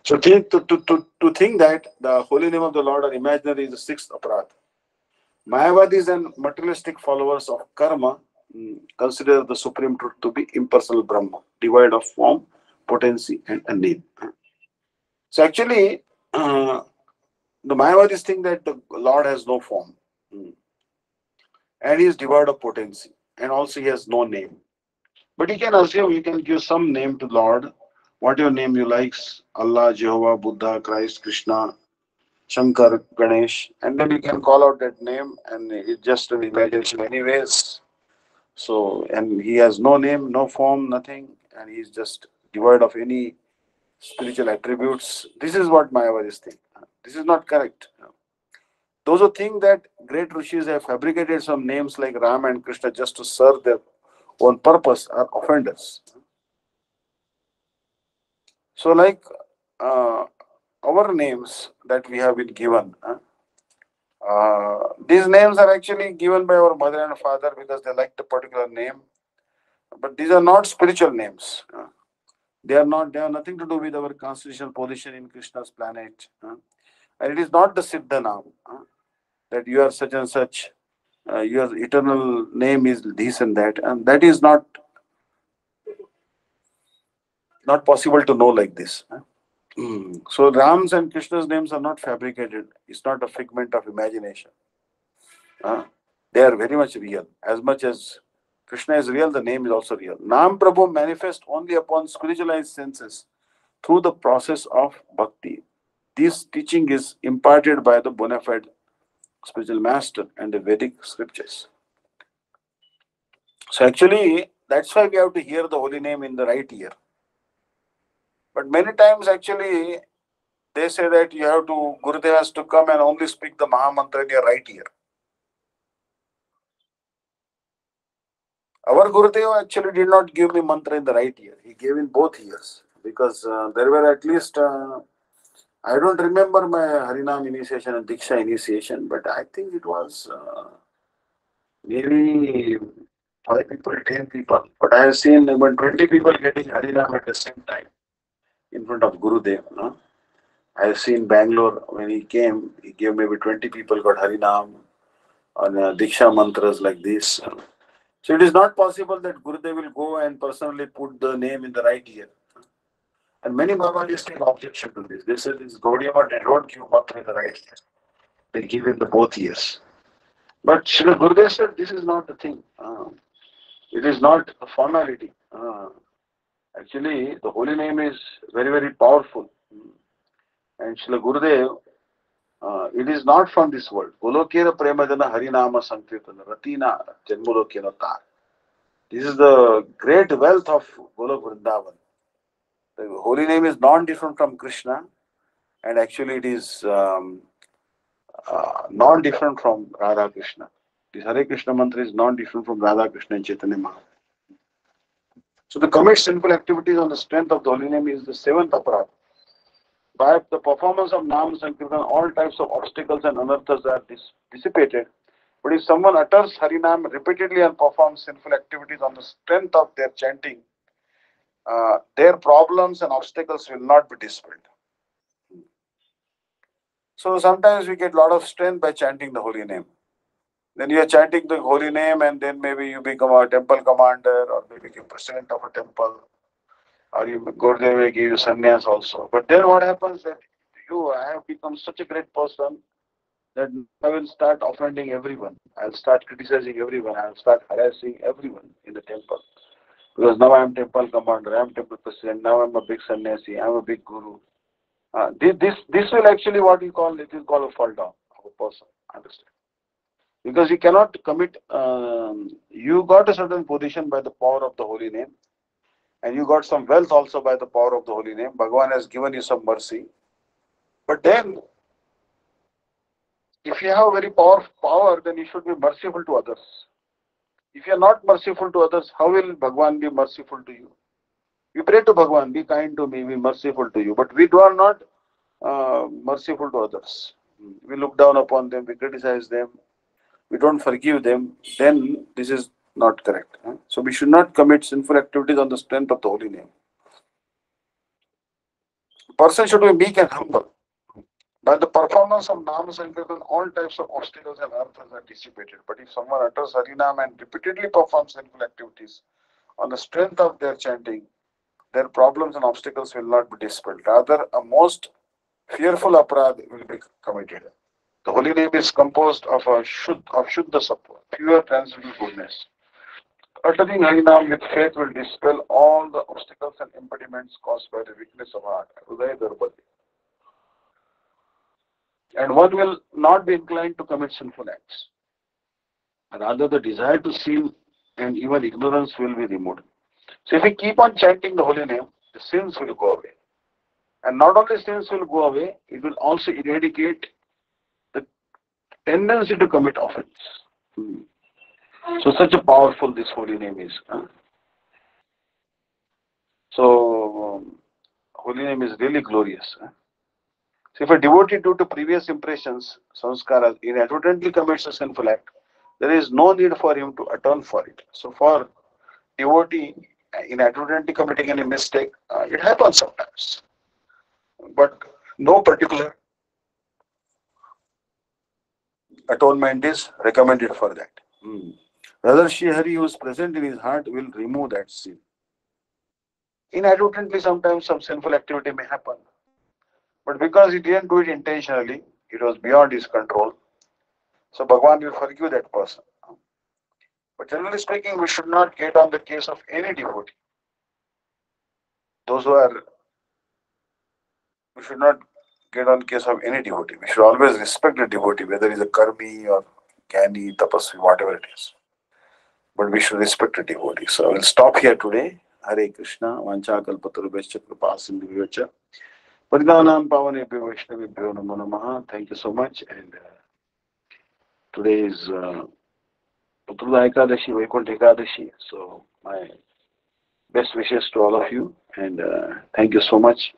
So to think that the holy name of the Lord are imaginary is the sixth aparadha. Mayavadis and materialistic followers of karma consider the supreme truth to be impersonal Brahma, devoid of form, potency, and a name. So actually, the Mayavadis think that the Lord has no form, and he is devoid of potency, and also he has no name. But you can assume, you can give some name to Lord, whatever name you like, Allah, Jehovah, Buddha, Christ, Krishna, Shankar, Ganesh, and then you can call out that name, and it's just an imagination anyways. So, and he has no name, no form, nothing, and he's just devoid of any spiritual attributes. This is what Mayavadis think. This is not correct. Those who think that great rishis have fabricated some names like Ram and Krishna just to serve their own purpose are offenders. So, like our names that we have been given, These names are actually given by our mother and father because they liked a particular name. But these are not spiritual names. They are not. They have nothing to do with our constitutional position in Krishna's planet. And it is not the Siddha Naam, that you are such and such. Your eternal name is this and that, and that is not possible to know like this. So Ram's and Krishna's names are not fabricated. It's not a figment of imagination. They are very much real. As much as Krishna is real, the name is also real. Nam Prabhu manifests only upon spiritualized senses through the process of bhakti. This teaching is imparted by the bona fide spiritual master and the Vedic scriptures. So actually, that's why we have to hear the holy name in the right ear. But many times actually, they say that you have to, Gurudev has to come and only speak the Maha Mantra in your right ear. Our Gurudev actually did not give me mantra in the right ear. He gave in both ears. Because there were at least, I don't remember my Harinam initiation and Diksha initiation, but I think it was maybe 5 people, 10 people. But I have seen about 20 people getting Harinam at the same time in front of Gurudev. No? I have seen Bangalore when he came, he gave maybe 20 people got Harinam on Diksha mantras like this. So it is not possible that Gurudev will go and personally put the name in the right ear. And many Babajis take objection to this. They say this Gaudiya, they don't give mantra in the right ear. They give in the both ears. But Srila Gurudev said this is not the thing. It is not a formality. Actually, the holy name is very, very powerful. And Srila Gurudev, it is not from this world. Golokera Premadana Harinama Sankirtana Ratina Janmulokena Tar. This is the great wealth of Golok Vrindavan. The holy name is non-different from Krishna, and actually it is non-different from Radha Krishna. This Hare Krishna mantra is non-different from Radha Krishna and Chaitanya Mahaprabhu. So the commit sinful activities on the strength of the holy name is the seventh aparadha. By the performance of Nam Sankirtan, all types of obstacles and anarthas are dissipated. But if someone utters Harinam repeatedly and performs sinful activities on the strength of their chanting, their problems and obstacles will not be dispelled. So sometimes we get a lot of strength by chanting the holy name. Then you are chanting the holy name and then maybe you become a temple commander or maybe become president of a temple or you go there and give you sannyas also. But then what happens that I have become such a great person that I will start offending everyone. I'll start criticizing everyone. I'll start harassing everyone in the temple. Because now I'm temple commander, I'm temple president, now I'm a big sannyasi, I'm a big guru. This will actually what we call, it will call a fall down of a person. Understand? Because you cannot commit, you got a certain position by the power of the holy name, and you got some wealth also by the power of the holy name. Bhagavan has given you some mercy. But then, if you have very power, then you should be merciful to others. If you are not merciful to others, how will Bhagavan be merciful to you? We pray to Bhagavan, be kind to me, be merciful to you. But we are not merciful to others. We look down upon them, we criticize them, we don't forgive them, then this is not correct. So we should not commit sinful activities on the strength of the holy name. Person should be meek and humble. By the performance of Nam Sankirtan, all types of obstacles and arthas are dissipated. But if someone utters Harinam and repeatedly performs sinful activities on the strength of their chanting, their problems and obstacles will not be dispelled. Rather, a most fearful aparadh will be committed. The holy name is composed of Shuddha Sattva, pure transcendental goodness. Uttering Harinam with faith will dispel all the obstacles and impediments caused by the weakness of heart. Hridaya Darbali. And one will not be inclined to commit sinful acts. Rather, the desire to sin and even ignorance will be removed. So if we keep on chanting the holy name, the sins will go away. And not only sins will go away, it will also eradicate the tendency to commit offense. So such a powerful this holy name is. So holy name is really glorious. So if a devotee due to previous impressions, sanskaras, inadvertently commits a sinful act, there is no need for him to atone for it. So for devotee inadvertently committing any mistake, it happens sometimes. But no particular atonement is recommended for that. Rather, Shri Hari, who is present in his heart, will remove that sin. Inadvertently, sometimes some sinful activity may happen. But because he didn't do it intentionally, it was beyond his control. So Bhagavan will forgive that person. But generally speaking, we should not get on the case of any devotee. Those who are, we should not get on case of any devotee. We should always respect the devotee, whether he's a karmi or jnani, tapasvi, whatever it is. But we should respect the devotee. So I will stop here today. Hare Krishna, Vancha Kalpatarubhescha Kripa Sindhuvacha. Parinanam Pavanebhyo Vaishnavibhyo Namo Namaha. Thank you so much. And today is Madhurya Ekadashi, Vaikuntha Ekadashi. So my best wishes to all of you. And thank you so much.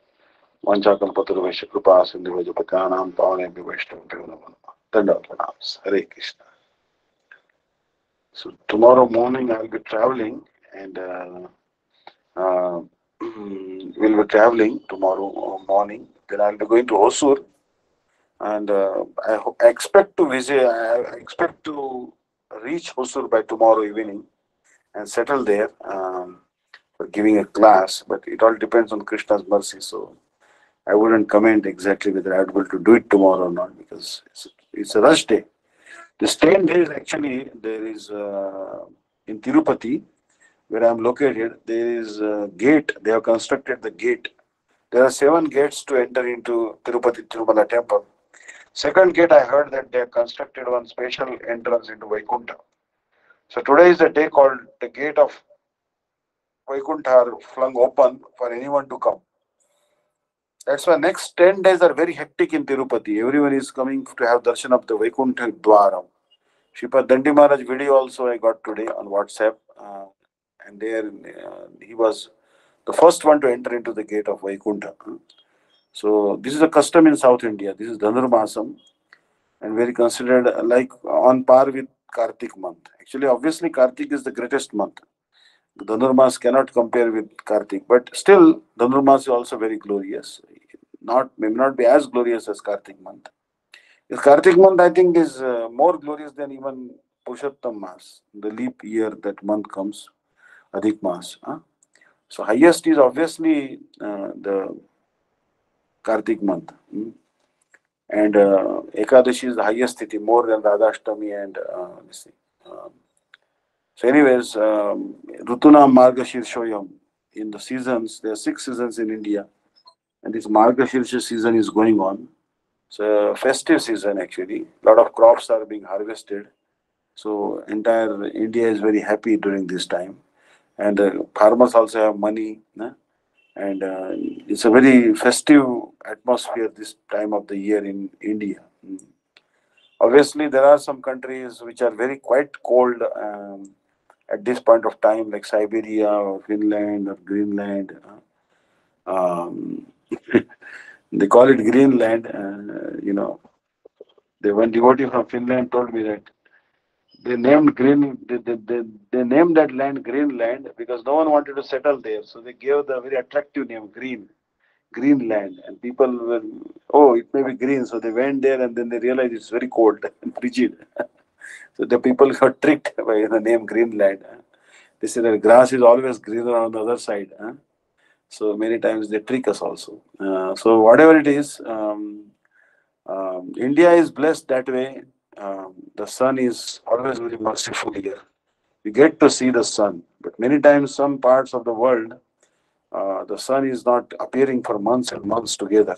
Vancha Kalpatarubhescha Kripa Sindhuvacha Parinanam Pavanebhyo Vaishnavibhyo Namo Namaha. Dandavat Pranams. Hare Krishna. So tomorrow morning I will be traveling and we'll be traveling tomorrow morning. Then I'll be going to Hosur, and I expect to visit. I expect to reach Hosur by tomorrow evening and settle there for giving a class. But it all depends on Krishna's mercy. So I wouldn't comment exactly whether I'll be able to do it tomorrow or not because it's a rush day. The 10 days actually there is in Tirupati, where I am located, there is a gate. They have constructed the gate. There are 7 gates to enter into Tirupati Tirumala temple. Second gate, I heard that they have constructed one special entrance into Vaikuntha. So today is the day called the gate of Vaikuntha are flung open for anyone to come. That's why next 10 days are very hectic in Tirupati. Everyone is coming to have darshan of the Vaikuntha Dwaram. Sripad Dandi Maharaj video also I got today on WhatsApp. And there he was the first one to enter into the gate of Vaikuntha. So this is a custom in South India. This is Dhanurmasam and very considered like on par with Kartik month. Actually, obviously Kartik is the greatest month. Dhanurmas cannot compare with Kartik, but still Dhanurmas is also very glorious. May not be as glorious as Kartik month. This Kartik month I think is more glorious than even Purushottam Mas, the leap year that month comes, Adhik Mas. So highest is obviously the Kartik month. And Ekadashi is the highest sthiti, more than Radhashtami and this thing. So anyways, Rutuna Margashirshoyam, in the seasons, there are 6 seasons in India. And this Margashirsha season is going on. So festive season actually. A lot of crops are being harvested. So entire India is very happy during this time. And farmers also have money. And it's a very festive atmosphere this time of the year in India. Obviously, there are some countries which are very quite cold at this point of time, like Siberia or Finland or Greenland. They call it Greenland. One devotee from Finland told me that they named that land Greenland because no one wanted to settle there, so they gave the very attractive name Greenland, and people were, oh, it may be green, so they went there and then they realized it's very cold and frigid. So the people got tricked by the name Greenland. They say that grass is always greener on the other side. So many times they trick us also. So whatever it is, India is blessed that way. The sun is always very merciful here. We get to see the sun, but many times some parts of the world, the sun is not appearing for months and months together.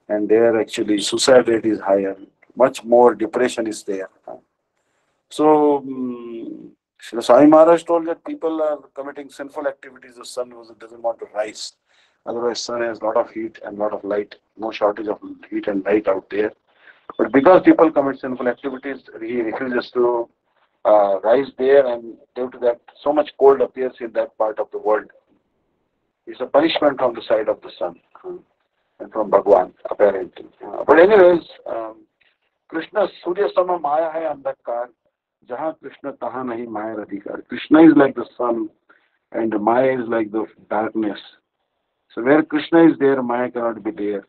And there actually suicide rate is higher. Much more depression is there. So, Srila Sai Maharaj told that people are committing sinful activities. The sun doesn't want to rise. Otherwise, sun has a lot of heat and a lot of light. No shortage of heat and light out there. But because people commit sinful activities, he refuses to rise there, and due to that, so much cold appears in that part of the world. It's a punishment from the side of the sun. and from Bhagwan, apparently. But anyways, Krishna Surya Sama Maya hai andhakar. Jahan Krishna tahan nahi Maya adhikar. Krishna is like the sun and Maya is like the darkness. So where Krishna is there, Maya cannot be there.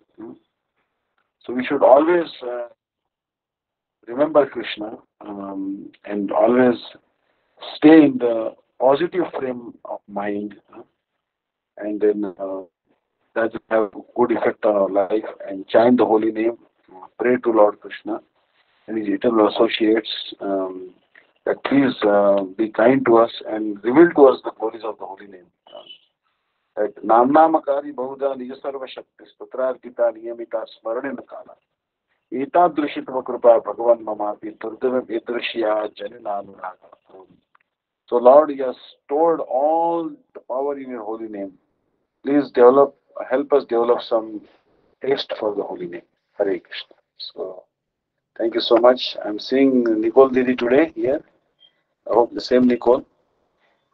So we should always remember Krishna and always stay in the positive frame of mind, and then that will have a good effect on our life. And chant the holy name, pray to Lord Krishna and his eternal associates that please be kind to us and reveal to us the glories of the holy name. That Namnamakari Bahuda Nijasarva Shakti Putrargita Niyamita Smaranina Kala Etadrishitva Krupa Bhagavan Mamapi Turdava Edrishya Janinanuraga. So Lord, you have stored all the power in your holy name. Please help us develop some taste for the holy name. Hare Krishna. So thank you so much. I'm seeing Nicole Didi today here. I hope the same Nicole.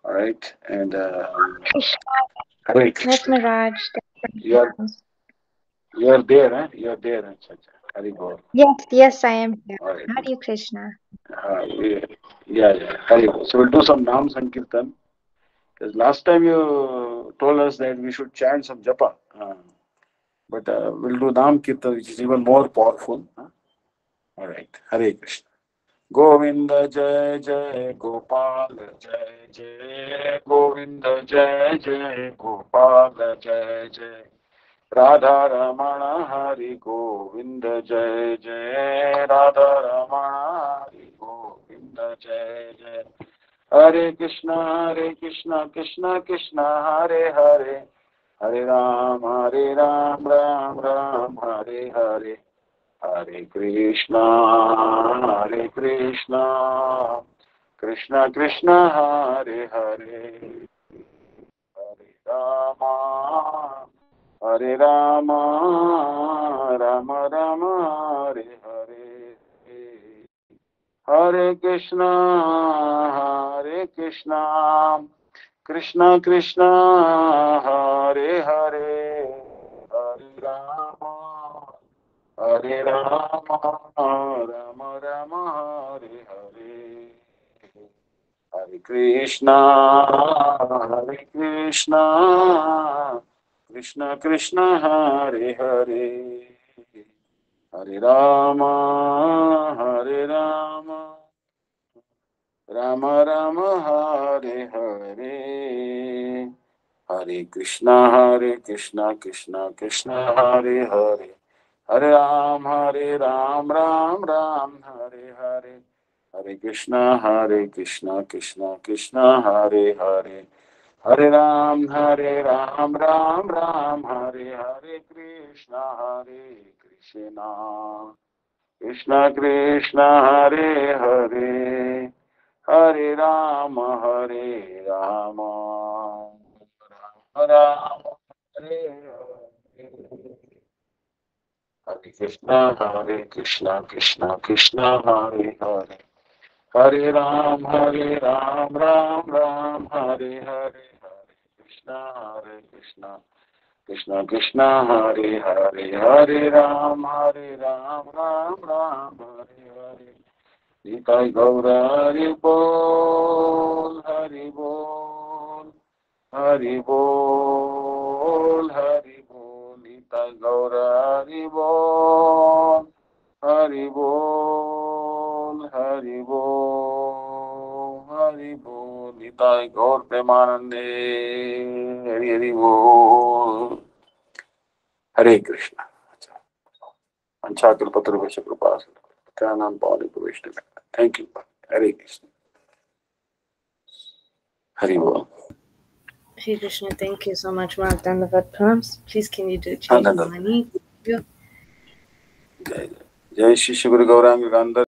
All right. And Hare Krishna. Yes, Maharaj. You are there, huh? You are there, Hare Bol. Yes, I am here. All right. Hare Krishna. Yeah. Hare Bol. So we'll do some Nam Sankirtan. Because last time you told us that we should chant some japa. But we'll do Nam Kirtan, which is even more powerful. All right. Hare Krishna. Govinda Jai Jai Gopal Jai Jai Govinda Jai Jai Gopal Jai Jai Radha Ramana Hari Govinda Jai Jai Radha Ramana Hari Govinda Jai Jai Hare Krishna Krishna Krishna Hare Hare Hare Ram Ram Ram Hare Hare Hare Krishna Krishna Krishna Hare Hare Hare Rama Rama Hare Hare Hare Krishna Krishna Krishna Hare Hare Hare Rama Rama Rama Hare Hare Hare Krishna Krishna Krishna Hare Hare Hare Rama Rama Rama Hare Hare Hare Krishna Krishna Krishna Hare Hare Hare Ram Ram Ram Hare Hare Hare Krishna Krishna Krishna Hare Hare Hare Ram Ram Ram Hare Hare Krishna Krishna Krishna Hare Hare Hare Rama Rama Hare Hare Hare Krishna Krishna Krishna Hare Hare Hare Ram Ram Hare Hare Hare Krishna Krishna Hare Hare Hare Ram Ram Hare Hare Nitai Gaura Hari Bol Hari Bol Hari Bol Hari Bol Nitai Gaura Hari Bol Hari Bol Hari Bol Hari Bol Nitai Gaur Premanande Hari Bol Hare Krishna. Anchakal Patra Vasha Krupasa Kanam Pali Vishnu. Thank you. Hare Krishna. Hari Bol. Hare Krishna, thank you so much, Mark. Dandavat Pranams. Please, can you do change Mani? Jai Shri Guru Gauranga Gandhar.